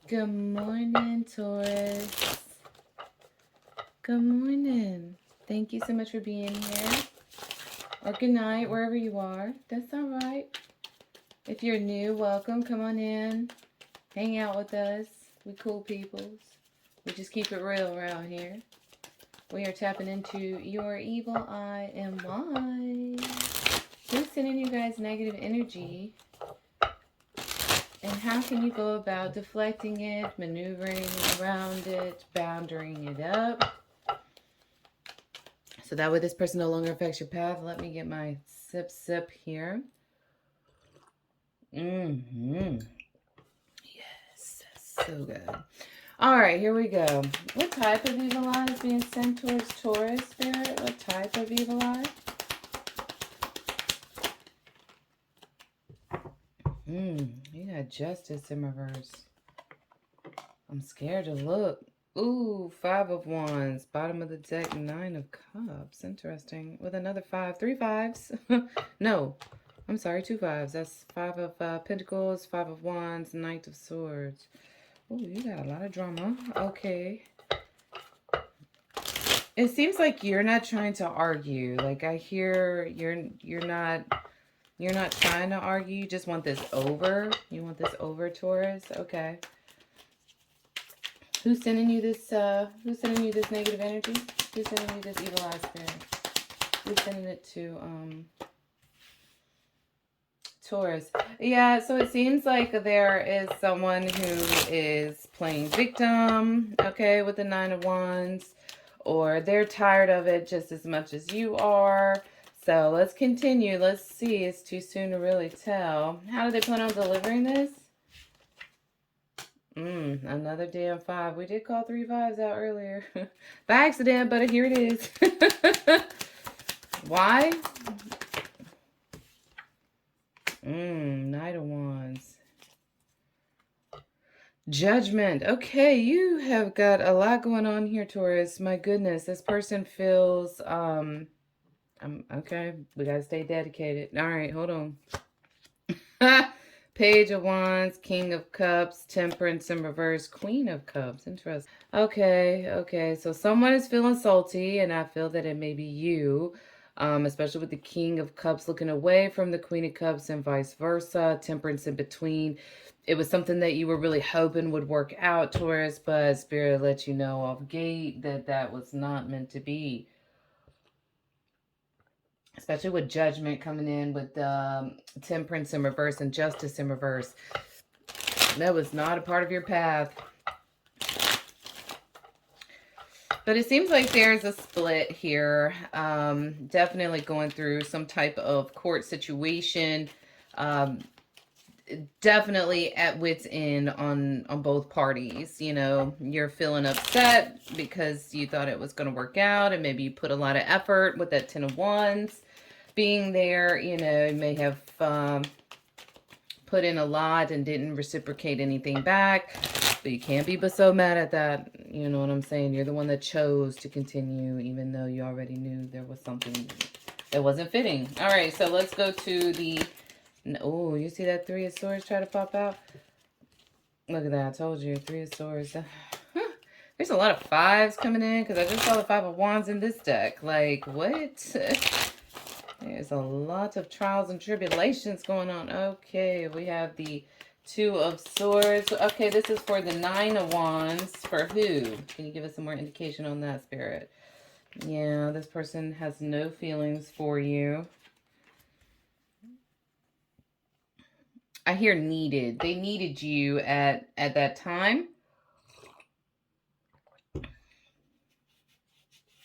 Good morning, Taurus. Good morning. Thank you so much for being here. Or good night, wherever you are. That's all right. If you're new, welcome. Come on in. Hang out with us. We cool peoples. We just keep it real around here. We are tapping into your Evil Eye W.H.Y. Who's sending you guys negative energy? And how can you go about deflecting it, maneuvering around it, boundarying it up? So that way this person no longer affects your path. Let me get my sip here. Mm-hmm. Yes, so good. All right, here we go. What type of evil eye is being sent towards Taurus, Spirit? What type of evil eye? You got Justice in reverse. I'm scared to look. Ooh, 5 of Wands. Bottom of the deck, 9 of Cups. Interesting. With another 5. 3 fives. No, I'm sorry, 2 fives. That's 5 of Pentacles, 5 of Wands, Knight of Swords. Ooh, you got a lot of drama. Okay. It seems like you're not trying to argue. Like I hear you're not trying to argue. You just want this over. You want this over, Taurus. Okay. Who's sending you this negative energy? Who's sending you this evil eye spirit? Who's sending it to Taurus? Yeah, so it seems like there is someone who is playing victim, okay, with the 9 of Wands, or they're tired of it just as much as you are. So let's continue. Let's see. It's too soon to really tell. How do they plan on delivering this? Another damn 5. We did call 3 5s out earlier. By accident, but here it is. Why? Knight of Wands. Judgment. Okay, you have got a lot going on here, Taurus. My goodness, this person feels, okay, we gotta stay dedicated. All right, hold on. Page of Wands, King of Cups, Temperance in reverse, Queen of Cups. Interesting. Okay. So someone is feeling salty, and I feel that it may be you, especially with the King of Cups looking away from the Queen of Cups and vice versa. Temperance in between. It was something that you were really hoping would work out, Taurus, but Spirit let you know off gate that that was not meant to be. Especially with Judgment coming in with Temperance in reverse and Justice in reverse. That was not a part of your path. But it seems like there's a split here. Definitely going through some type of court situation. Definitely at wit's end on both parties. You know, you're feeling upset because you thought it was going to work out, and maybe you put a lot of effort with that 10 of Wands being there. You know, you may have put in a lot and didn't reciprocate anything back, but you can't be but so mad at that. You know what I'm saying? You're the one that chose to continue, even though you already knew there was something that wasn't fitting. All right, so let's go to the, oh, you see that 3 of Swords try to pop out? Look at that. I told you, 3 of Swords. There's a lot of 5s coming in, because I just saw the 5 of Wands in this deck. Like, what? There's a lot of trials and tribulations going on. Okay, we have the 2 of Swords. Okay, this is for the 9 of Wands. For who? Can you give us some more indication on that, Spirit? Yeah, this person has no feelings for you. I hear needed. They needed you at that time.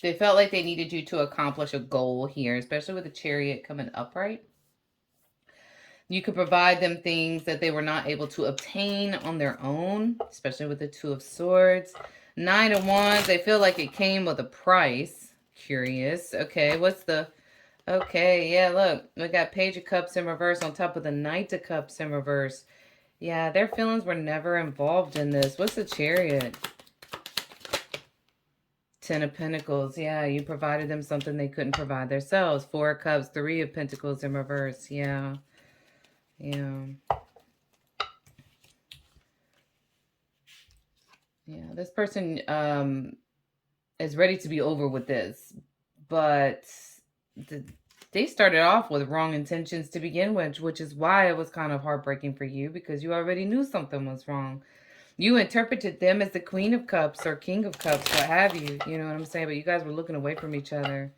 They felt like they needed you to accomplish a goal here, especially with the Chariot coming upright. You could provide them things that they were not able to obtain on their own, especially with the 2 of Swords. 9 of Wands, they feel like it came with a price. Curious. Okay, what's the... Okay, yeah, look. We got Page of Cups in reverse on top of the Knight of Cups in reverse. Yeah, their feelings were never involved in this. What's the Chariot? 10 of Pentacles. Yeah, you provided them something they couldn't provide themselves. 4 of Cups, 3 of Pentacles in reverse. Yeah. Yeah, this person is ready to be over with this, but the, they started off with wrong intentions to begin with, which is why it was kind of heartbreaking for you because you already knew something was wrong. You interpreted them as the Queen of Cups or King of Cups, what have you. You know what I'm saying? But you guys were looking away from each other.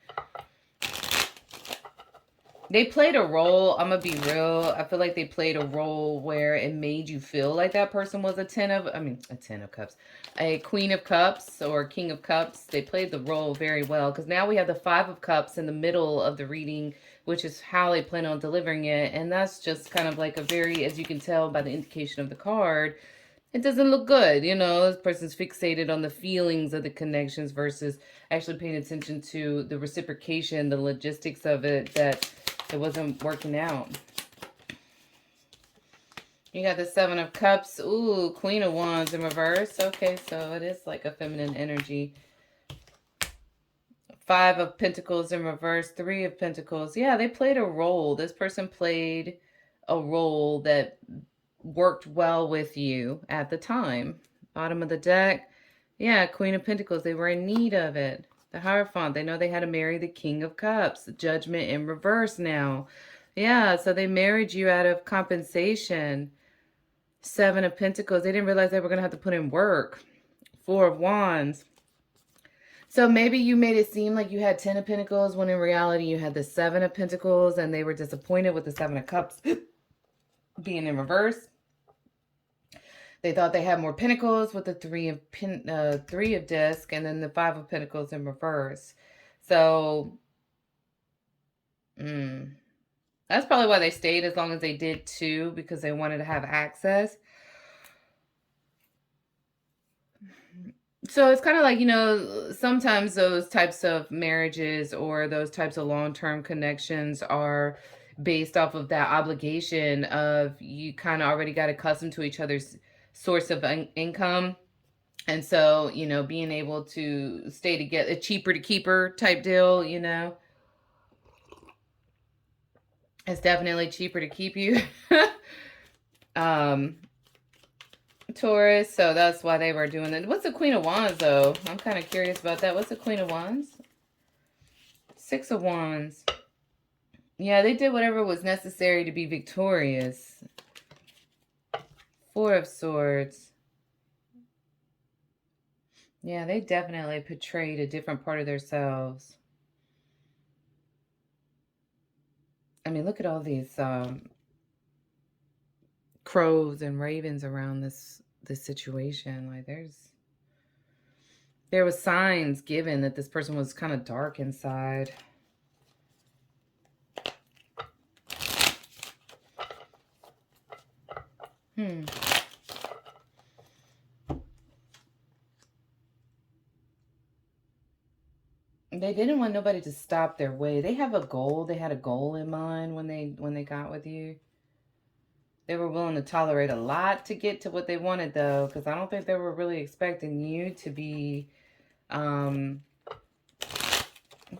They played a role. I'm gonna be real. I feel like they played a role where it made you feel like that person was a 10 of cups, a Queen of Cups or King of Cups. They played the role very well because now we have the 5 of Cups in the middle of the reading, which is how they plan on delivering it. And that's just kind of like a very, as you can tell by the indication of the card, it doesn't look good. You know, this person's fixated on the feelings of the connections versus actually paying attention to the reciprocation, the logistics of it, that it wasn't working out. You got the 7 of Cups. Ooh, Queen of Wands in reverse. Okay, so it is like a feminine energy. 5 of Pentacles in reverse. 3 of Pentacles. Yeah, they played a role. This person played a role that worked well with you at the time. Bottom of the deck. Yeah, Queen of Pentacles. They were in need of it. The Hierophant. They know they had to marry the King of Cups. Judgment in reverse now. Yeah, so they married you out of compensation. 7 of Pentacles. They didn't realize they were going to have to put in work. 4 of Wands. So maybe you made it seem like you had 10 of Pentacles when in reality you had the 7 of Pentacles and they were disappointed with the 7 of Cups being in reverse. They thought they had more Pentacles with the 3 of Disc and then the 5 of Pentacles in reverse. So, that's probably why they stayed as long as they did too, because they wanted to have access. So it's kind of like, you know, sometimes those types of marriages or those types of long-term connections are based off of that obligation of you kind of already got accustomed to each other's source of income. And so, you know, being able to stay together, a cheaper to keeper type deal, you know, it's definitely cheaper to keep you. um, Taurus, so that's why they were doing it. What's the Queen of Wands, though? I'm kind of curious about that. What's the Queen of Wands? 6 of Wands. Yeah, they did whatever was necessary to be victorious. 4 of Swords. Yeah, they definitely portrayed a different part of themselves. I mean, look at all these crows and ravens around this situation. Like there was signs given that this person was kind of dark inside. They didn't want nobody to stop their way. They have a goal. They had a goal in mind when they got with you. They were willing to tolerate a lot to get to what they wanted, though, because I don't think they were really expecting you to be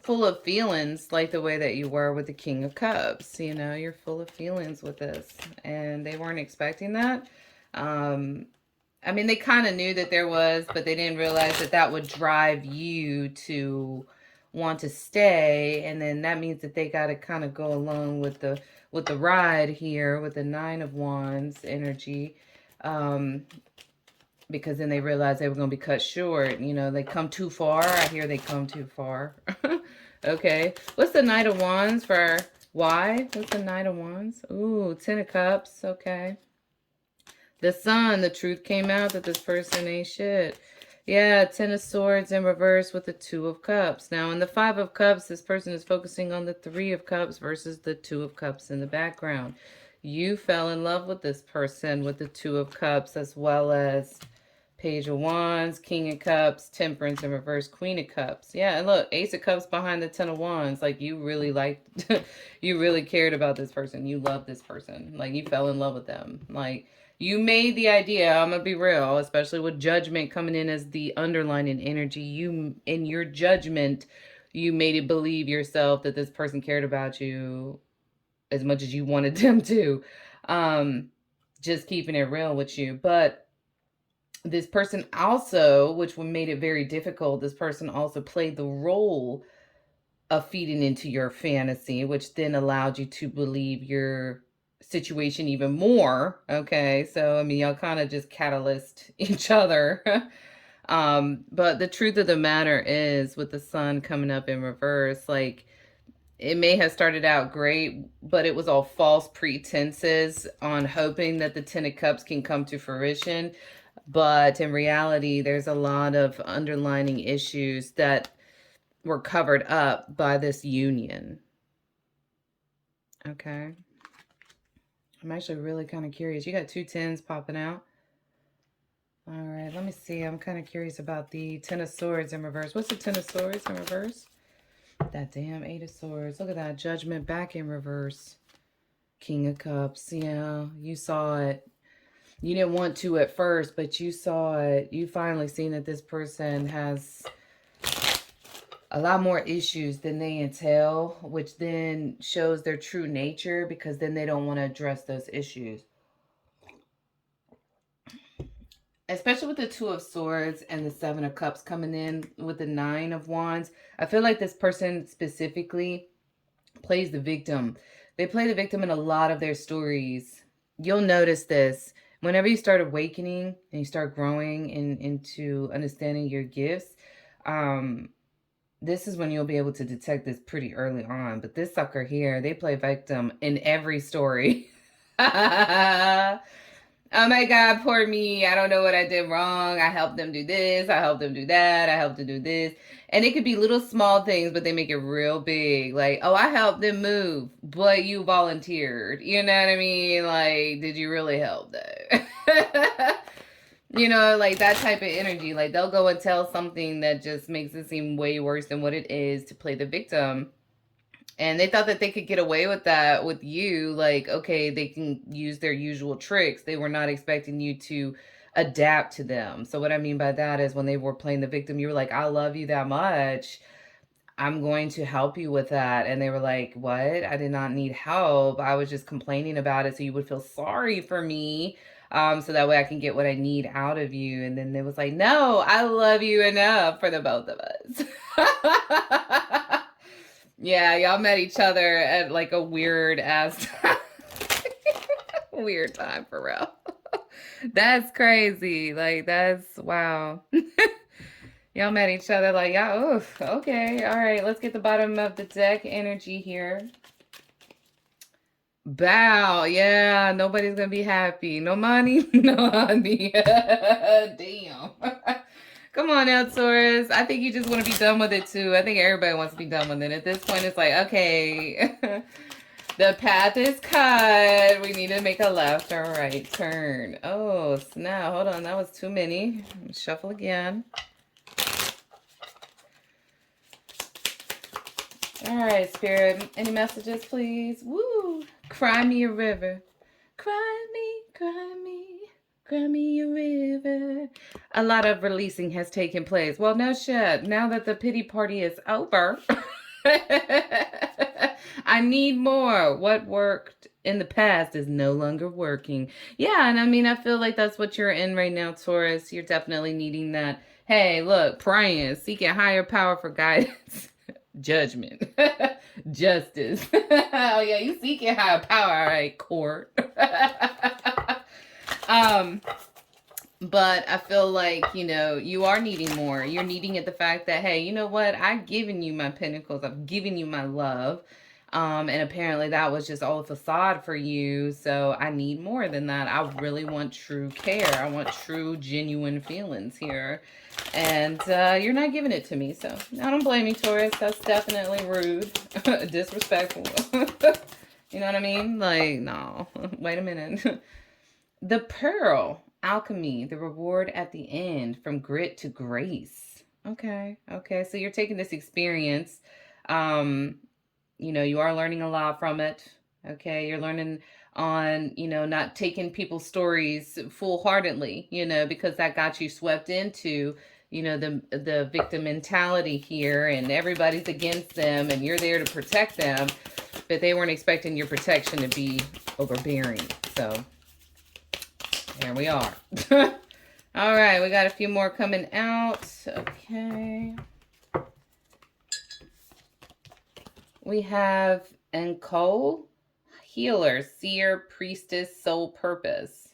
full of feelings like the way that you were with the King of Cups. You know, you're full of feelings with this, and they weren't expecting that. I mean, they kind of knew that there was, but they didn't realize that that would drive you to want to stay, and then that means that they got to kind of go along with the ride here with the 9 of Wands energy, because then they realized they were going to be cut short. You know, they come too far. I hear they come too far. Okay, what's the Knight of Wands for why? What's the Knight of Wands? Ooh, 10 of Cups. Okay. The Sun, the truth came out that this person ain't shit. Yeah, 10 of Swords in reverse with the 2 of Cups. Now, in the 5 of Cups, this person is focusing on the 3 of Cups versus the 2 of Cups in the background. You fell in love with this person with the 2 of Cups, as well as Page of Wands, King of Cups, Temperance in reverse, Queen of Cups. Yeah, and look, Ace of Cups behind the 10 of Wands. Like, you really liked, you really cared about this person. You loved this person. Like, you fell in love with them. Like, you made the idea, I'm going to be real, especially with Judgment coming in as the underlining energy. You, in your judgment, you made it believe yourself that this person cared about you as much as you wanted them to. Just keeping it real with you. But This person also, which made it very difficult, this person also played the role of feeding into your fantasy, which then allowed you to believe your situation even more. Okay, so I mean, y'all kind of just catalyst each other. But the truth of the matter is, with the sun coming up in reverse, like, it may have started out great, but it was all false pretenses on hoping that the Ten of Cups can come to fruition. But in reality, there's a lot of underlining issues that were covered up by this union. Okay. I'm actually really kind of curious. You got 2 10s popping out. All right, let me see. I'm kind of curious about the Ten of Swords in reverse. What's the Ten of Swords in reverse? That damn 8 of Swords. Look at that. Judgment back in reverse. King of Cups. Yeah, you saw it. You didn't want to at first, but you saw it. You finally seen that this person has a lot more issues than they entail, which then shows their true nature, because then they don't want to address those issues. Especially with the 2 of Swords and the 7 of Cups coming in with the 9 of Wands. I feel like this person specifically plays the victim. They play the victim in a lot of their stories. You'll notice this. Whenever you start awakening and you start growing into understanding your gifts, this is when you'll be able to detect this pretty early on. But this sucker here, they play victim in every story. Oh my God, poor me. I don't know what I did wrong. I helped them do this. I helped them do that. I helped them do this. And it could be little small things, but they make it real big. Like, oh, I helped them move, but you volunteered. You know what I mean? Like, did you really help though? You know, like that type of energy. Like, they'll go and tell something that just makes it seem way worse than what it is to play the victim. And they thought that they could get away with that with you. Like, okay, they can use their usual tricks. They were not expecting you to adapt to them. So what I mean by that is, when they were playing the victim, you were like, I love you that much. I'm going to help you with that. And they were like, what? I did not need help. I was just complaining about it so you would feel sorry for me. So that way I can get what I need out of you. And then they was like, no, I love you enough for the both of us. Yeah, y'all met each other at like a weird ass time. Weird time for real. That's crazy. Like, that's wow. Y'all met each other like, yeah, oof, okay. All right, let's get the bottom of the deck energy here. Bow. Yeah, nobody's gonna be happy. No money, no honey. Damn. Come on now, Taurus. I think you just want to be done with it too. I think everybody wants to be done with it. At this point, it's like, okay, the path is cut. We need to make a left or right turn. Oh, snap. Hold on. That was too many. Shuffle again. All right, Spirit. Any messages, please? Woo. Cry me a river. Cry me, cry me. Cry me a river. A lot of releasing has taken place. Well, no shit. Now that the pity party is over, I need more. What worked in the past is no longer working. Yeah, and I mean, I feel like that's what you're in right now, Taurus. You're definitely needing that. Hey, look, praying, seeking higher power for guidance, judgment, justice. Oh yeah, you seeking higher power, all right, court. But I feel like, you know, you are needing more. You're needing it, the fact that, hey, you know what? I've given you my pentacles. I've given you my love. And apparently that was just all a facade for you. So I need more than that. I really want true care. I want true, genuine feelings here. And you're not giving it to me. So I don't blame you, Taurus. That's definitely rude, disrespectful. You know what I mean? Like, no, wait a minute. The Pearl. Alchemy, the reward at the end, from grit to grace. Okay. So you're taking this experience. You know, you are learning a lot from it. Okay. You're learning on, you know, not taking people's stories full-heartedly, you know, because that got you swept into, you know, the victim mentality here, and everybody's against them and you're there to protect them, but they weren't expecting your protection to be overbearing. So here we are. All right, we got a few more coming out. Okay. We have Nicole, healer, seer, priestess, soul purpose.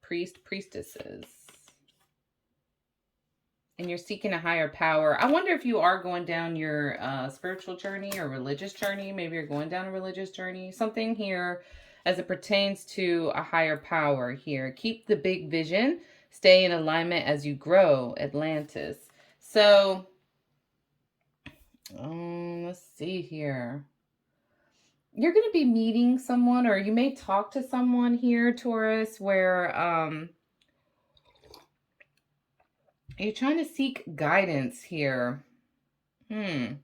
Priestesses. And you're seeking a higher power. I wonder if you are going down your spiritual journey or religious journey. Maybe you're going down a religious journey. Something here as it pertains to a higher power here. Keep the big vision. Stay in alignment as you grow, Atlantis. So, let's see here. You're going to be meeting someone, or you may talk to someone here, Taurus, where you're trying to seek guidance here. I'm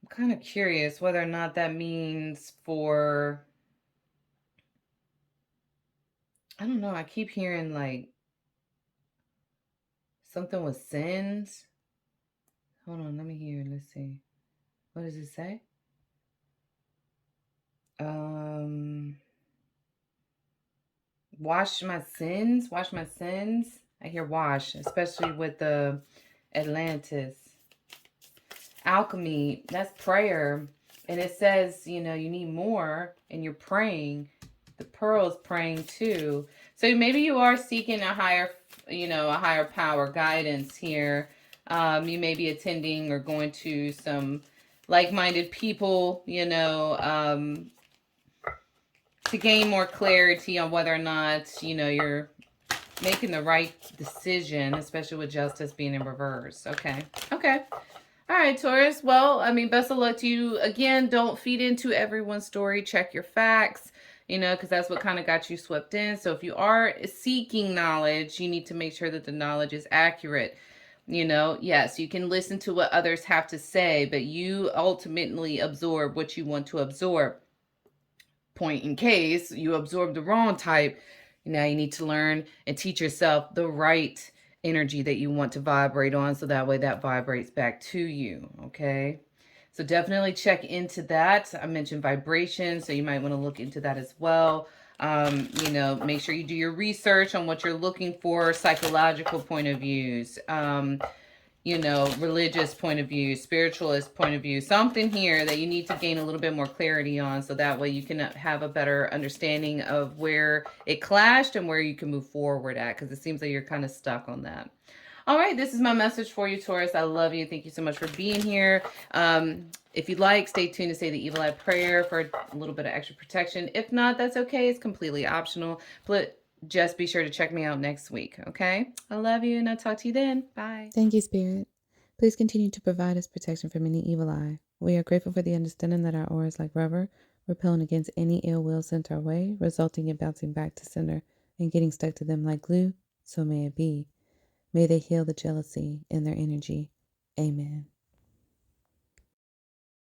kind of curious whether or not that means for, I don't know, I keep hearing like something with sins. Hold on, let me hear. Let's see. What does it say? Wash my sins. Wash my sins. I hear wash, especially with the Atlantis. Alchemy, that's prayer. And it says, you need more and you're praying. The pearl's praying too. So maybe you are seeking a higher power guidance here. You may be attending or going to some like-minded people, to gain more clarity on whether or not, you're making the right decision, especially with justice being in reverse. Okay. All right, Taurus. Well, best of luck to you. Again, don't feed into everyone's story. Check your facts, because that's what kind of got you swept in. So if you are seeking knowledge, you need to make sure that the knowledge is accurate. Yes, you can listen to what others have to say, but you ultimately absorb what you want to absorb. Point in case you absorb the wrong type, now you need to learn and teach yourself the right energy that you want to vibrate on, so that way that vibrates back to you. Okay, so definitely check into that. I mentioned vibration, so you might want to look into that as well. Make sure you do your research on what you're looking for, psychological point of views, religious point of view, spiritualist point of view, something here that you need to gain a little bit more clarity on, so that way you can have a better understanding of where it clashed and where you can move forward at, because it seems like you're kind of stuck on that. All right, this is my message for you, Taurus. I love you. Thank you so much for being here. If you'd like, stay tuned to say the Evil Eye prayer for a little bit of extra protection. If not, that's okay. It's completely optional. But just be sure to check me out next week, okay? I love you, and I'll talk to you then. Bye. Thank you, Spirit. Please continue to provide us protection from any evil eye. We are grateful for the understanding that our aura is like rubber, repelling against any ill will sent our way, resulting in bouncing back to sender and getting stuck to them like glue. So may it be. May they heal the jealousy in their energy. Amen.